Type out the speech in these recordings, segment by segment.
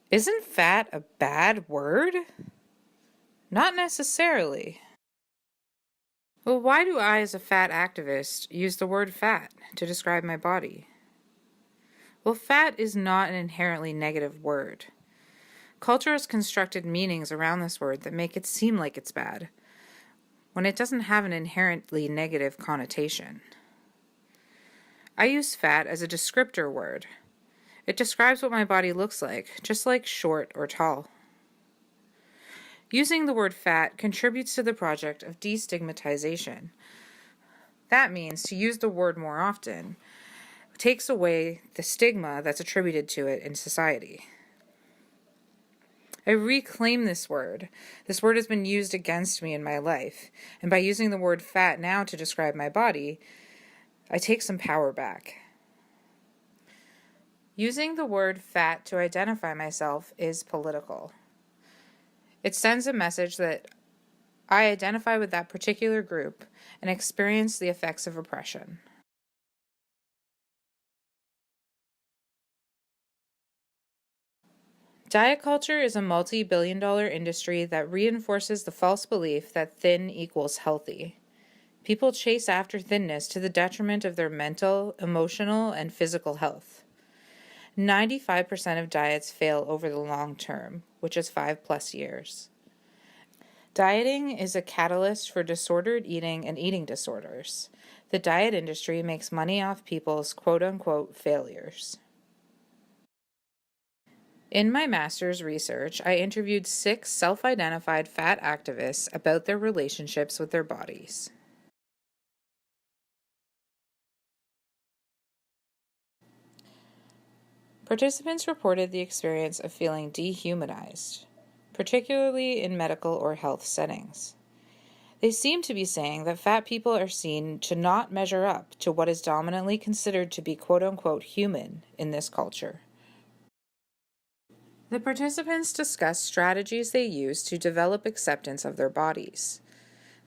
Isn't fat a bad word? Not necessarily. Well, why do I, as a fat activist, use the word fat to describe my body? Well, fat is not an inherently negative word. Culture has constructed meanings around this word that make it seem like it's bad, when it doesn't have an inherently negative connotation. I use fat as a descriptor word. It describes what my body looks like, just like short or tall. Using the word fat contributes to the project of destigmatization. That means to use the word more often takes away the stigma that's attributed to it in society. I reclaim this word. This word has been used against me in my life, and by using the word fat now to describe my body, I take some power back. Using the word fat to identify myself is political. It sends a message that I identify with that particular group and experience the effects of oppression. Diet culture is a multi-billion-dollar industry that reinforces the false belief that thin equals healthy. People chase after thinness to the detriment of their mental, emotional, and physical health. 95% of diets fail over the long term, which is 5+ years. Dieting is a catalyst for disordered eating and eating disorders. The diet industry makes money off people's quote-unquote failures. In my master's research, I interviewed 6 self-identified fat activists about their relationships with their bodies. Participants reported the experience of feeling dehumanized, particularly in medical or health settings. They seem to be saying that fat people are seen to not measure up to what is dominantly considered to be quote-unquote human in this culture. The participants discussed strategies they used to develop acceptance of their bodies.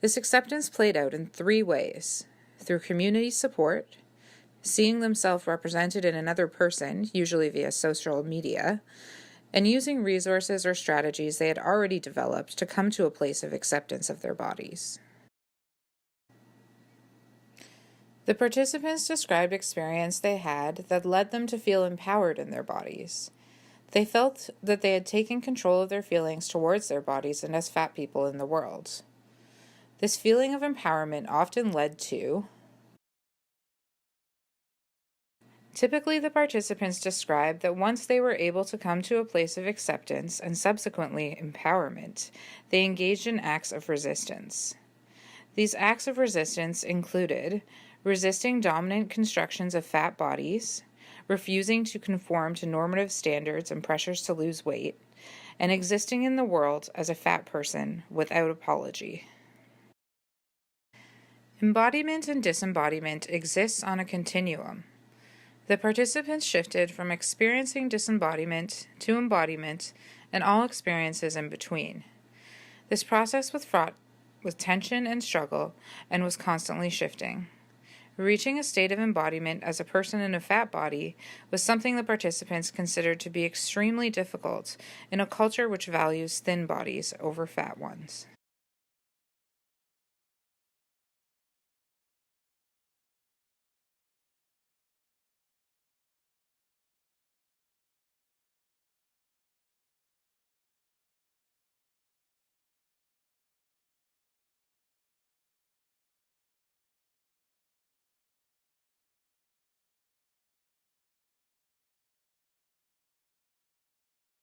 This acceptance played out in 3 ways: through community support, seeing themselves represented in another person, usually via social media, and using resources or strategies they had already developed to come to a place of acceptance of their bodies. The participants described experience they had that led them to feel empowered in their bodies. They felt that they had taken control of their feelings towards their bodies and as fat people in the world. This feeling of empowerment often led to: typically, the participants described that once they were able to come to a place of acceptance and subsequently empowerment, they engaged in acts of resistance. These acts of resistance included resisting dominant constructions of fat bodies, refusing to conform to normative standards and pressures to lose weight, and existing in the world as a fat person without apology. Embodiment and disembodiment exists on a continuum. The participants shifted from experiencing disembodiment to embodiment and all experiences in between. This process was fraught with tension and struggle and was constantly shifting. Reaching a state of embodiment as a person in a fat body was something the participants considered to be extremely difficult in a culture which values thin bodies over fat ones.